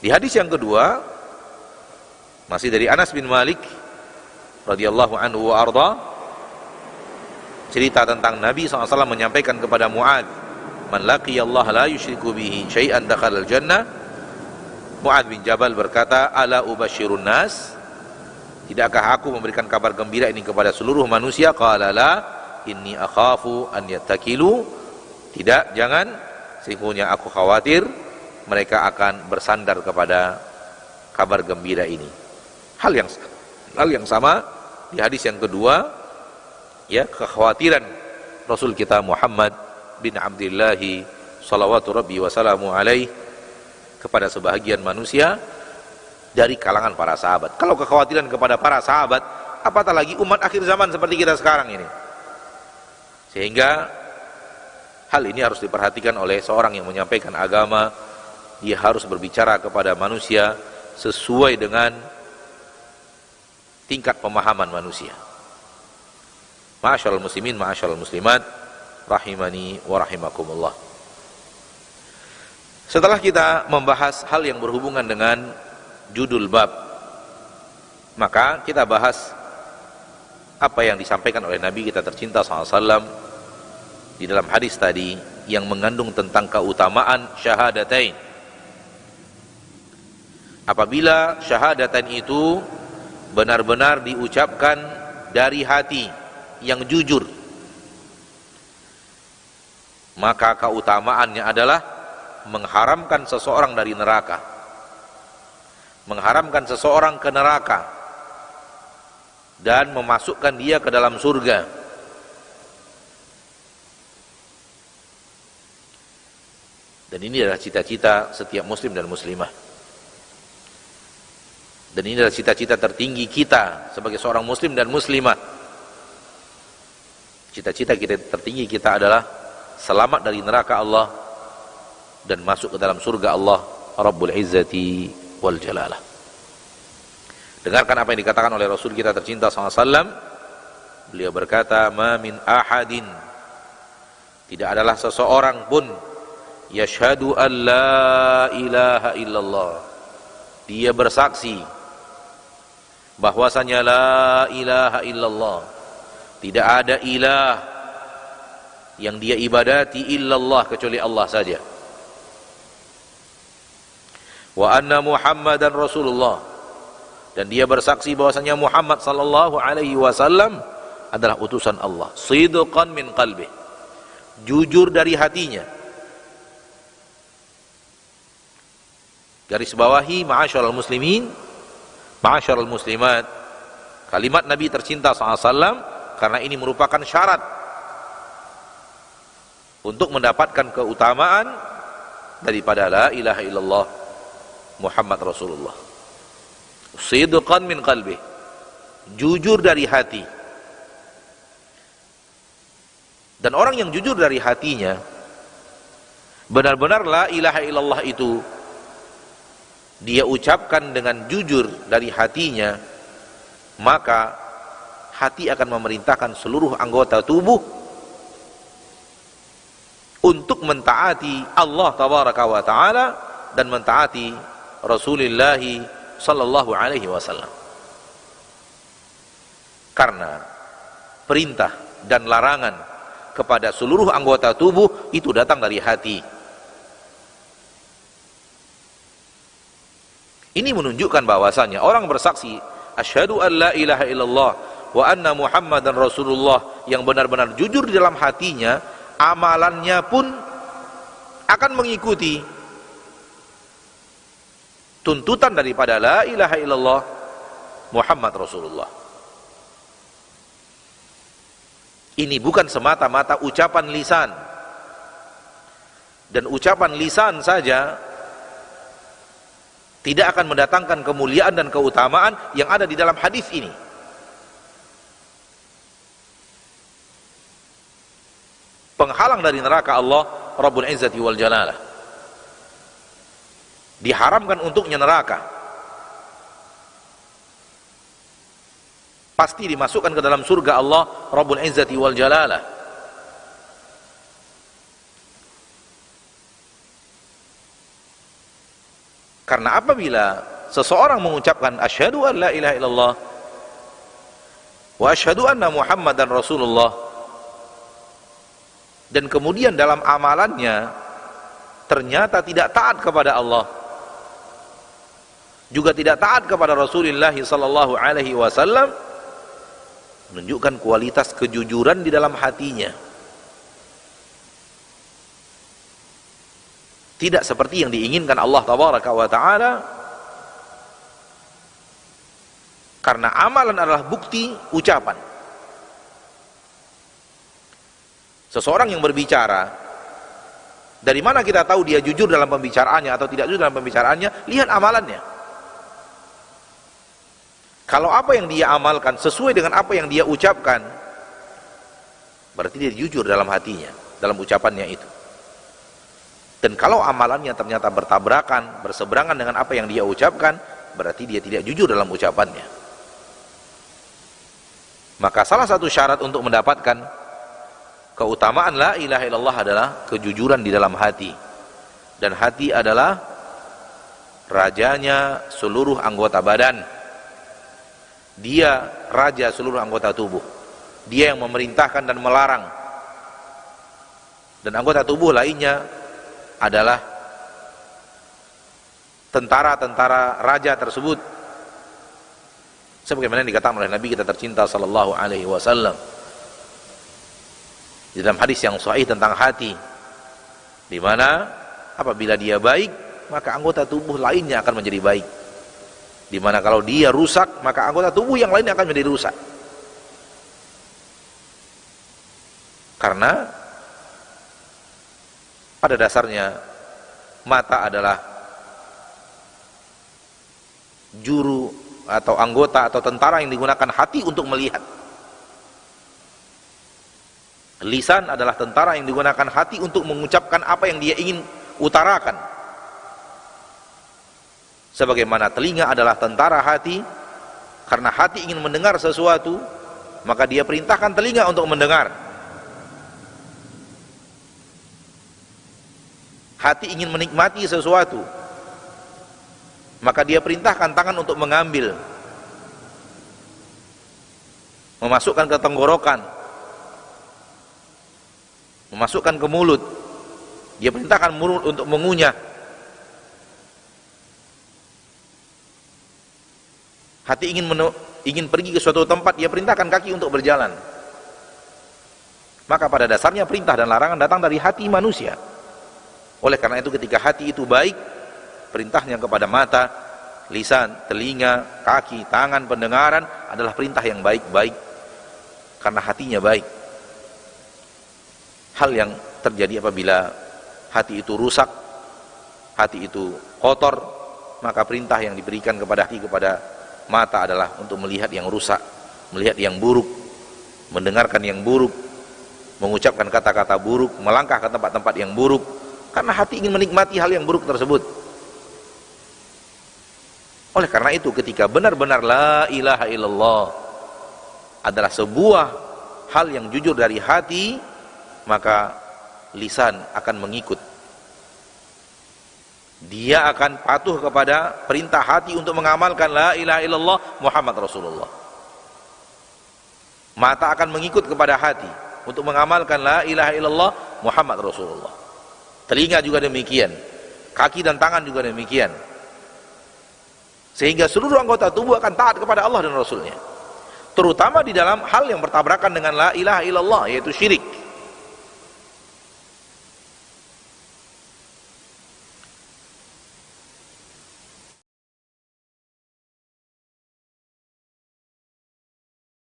Di hadis yang kedua, masih dari Anas bin Malik radhiyallahu anhu wa arda, cerita tentang Nabi SAW menyampaikan kepada Mu'ad, man laqiyallaha la yusyriku bihi syai'an dakhalal jannah. Mu'ad bin Jabal berkata, ala ubashirun nas, tidakkah aku memberikan kabar gembira ini kepada seluruh manusia? Qala la, inni akhafu an yattakilu. Tidak, jangan, sesungguhnya aku khawatir mereka akan bersandar kepada kabar gembira ini. Hal yang sama di hadis yang kedua, ya, kekhawatiran Rasul kita Muhammad bin Abdullah salawatu rabbi wa salamu alaih kepada sebahagian manusia dari kalangan para sahabat. Kalau kekhawatiran kepada para sahabat, apatah lagi umat akhir zaman seperti kita sekarang ini. Sehingga hal ini harus diperhatikan oleh seorang yang menyampaikan agama. Dia harus berbicara kepada manusia sesuai dengan tingkat pemahaman manusia. Ma'asyiral muslimin, ma'asyiral muslimat, rahimani wa rahimakumullah. Setelah kita membahas hal yang berhubungan dengan judul bab, maka kita bahas apa yang disampaikan oleh Nabi kita tercinta SAW di dalam hadis tadi yang mengandung tentang keutamaan syahadatain. Apabila syahadatan itu benar-benar diucapkan dari hati yang jujur, maka keutamaannya adalah mengharamkan seseorang dari neraka, mengharamkan seseorang ke neraka, dan memasukkan dia ke dalam surga. Dan ini adalah cita-cita setiap muslim dan muslimah. Dan ini adalah cita-cita tertinggi kita sebagai seorang muslim dan muslimah. Cita-cita kita tertinggi kita adalah selamat dari neraka Allah dan masuk ke dalam surga Allah Rabbul Izzati wal Jalalah. Dengarkan apa yang dikatakan oleh Rasul kita tercinta SAW. Beliau berkata, ma min ahadin, tidak adalah seseorang pun, yashhadu an la ilaha illallah, dia bersaksi bahwasanya la ilaha illallah, tidak ada ilah yang dia ibadati illallah kecuali Allah saja, wa anna Muhammadan Rasulullah, dan dia bersaksi bahwasanya Muhammad sallallahu alaihi wasallam adalah utusan Allah, sidqan min qalbi, jujur dari hatinya. Garis bawahi, ma'asyiral muslimin, ma'asyiral muslimat, kalimat Nabi tercinta SAW, karena ini merupakan syarat untuk mendapatkan keutamaan daripada la ilaha illallah Muhammad Rasulullah. Sidqan min qalbi, jujur dari hati. Dan orang yang jujur dari hatinya, benar-benar la ilaha illallah itu dia ucapkan dengan jujur dari hatinya, maka hati akan memerintahkan seluruh anggota tubuh untuk mentaati Allah tabaraka wa ta'ala dan mentaati Rasulullah sallallahu alaihi wasallam. Karena perintah dan larangan kepada seluruh anggota tubuh itu datang dari hati. Ini menunjukkan bahwasanya orang bersaksi asyhadu an la ilaha illallah wa anna Muhammadan Rasulullah yang benar-benar jujur di dalam hatinya, amalannya pun akan mengikuti tuntutan daripada la ilaha illallah Muhammad Rasulullah. Ini bukan semata-mata ucapan lisan, dan ucapan lisan saja tidak akan mendatangkan kemuliaan dan keutamaan yang ada di dalam hadis ini. Penghalang dari neraka Allah Rabbul Izzati wal Jalalah, diharamkan untuknya neraka, pasti dimasukkan ke dalam surga Allah Rabbul Izzati wal Jalalah. Karena apabila seseorang mengucapkan asyhadu an la ilaha illallah wa asyhadu anna Muhammadan Rasulullah, dan kemudian dalam amalannya ternyata tidak taat kepada Allah, juga tidak taat kepada Rasulullah sallallahu alaihi wasallam, menunjukkan kualitas kejujuran di dalam hatinya. Tidak seperti yang diinginkan Allah tabaraka wa taala. Karena amalan adalah bukti ucapan. Seseorang yang berbicara, dari mana kita tahu dia jujur dalam pembicaraannya atau tidak jujur dalam pembicaraannya? Lihat amalannya. Kalau apa yang dia amalkan sesuai dengan apa yang dia ucapkan, berarti dia jujur dalam hatinya, dalam ucapannya itu. Dan kalau amalannya ternyata bertabrakan, berseberangan dengan apa yang dia ucapkan, berarti dia tidak jujur dalam ucapannya. Maka salah satu syarat untuk mendapatkan keutamaan la ilaha illallah adalah kejujuran di dalam hati. Dan hati adalah rajanya seluruh anggota badan. Dia raja seluruh anggota tubuh. Dia yang memerintahkan dan melarang. Dan anggota tubuh lainnya adalah tentara-tentara raja tersebut. Sebagaimana yang dikatakan oleh Nabi kita tercinta sallallahu alaihi wasallam di dalam hadis yang sahih tentang hati, di mana apabila dia baik, maka anggota tubuh lainnya akan menjadi baik. Di mana kalau dia rusak, maka anggota tubuh yang lainnya akan menjadi rusak. Karena pada dasarnya mata adalah juru atau anggota atau tentara yang digunakan hati untuk melihat. Lisan adalah tentara yang digunakan hati untuk mengucapkan apa yang dia ingin utarakan. Sebagaimana telinga adalah tentara hati, karena hati ingin mendengar sesuatu, maka dia perintahkan telinga untuk mendengar. Hati ingin menikmati sesuatu, maka dia perintahkan tangan untuk mengambil, memasukkan ke tenggorokan, memasukkan ke mulut. Dia perintahkan mulut untuk mengunyah. Hati ingin pergi ke suatu tempat, dia perintahkan kaki untuk berjalan. Maka pada dasarnya perintah dan larangan datang dari hati manusia. Oleh karena itu ketika hati itu baik, perintahnya kepada mata, lisan, telinga, kaki, tangan, pendengaran adalah perintah yang baik-baik, karena hatinya baik. Hal yang terjadi apabila hati itu rusak, hati itu kotor, maka perintah yang diberikan kepada hati, kepada mata adalah untuk melihat yang rusak, melihat yang buruk, mendengarkan yang buruk, mengucapkan kata-kata buruk, melangkah ke tempat-tempat yang buruk, karena hati ingin menikmati hal yang buruk tersebut. Oleh karena itu ketika benar-benar la ilaha illallah adalah sebuah hal yang jujur dari hati, maka lisan akan mengikut. Dia akan patuh kepada perintah hati untuk mengamalkan la ilaha illallah Muhammad Rasulullah. Mata akan mengikut kepada hati untuk mengamalkan la ilaha illallah Muhammad Rasulullah. Telinga juga demikian, kaki dan tangan juga demikian. Sehingga seluruh anggota tubuh akan taat kepada Allah dan Rasulnya. Terutama di dalam hal yang bertabrakan dengan la ilaha illallah, yaitu syirik.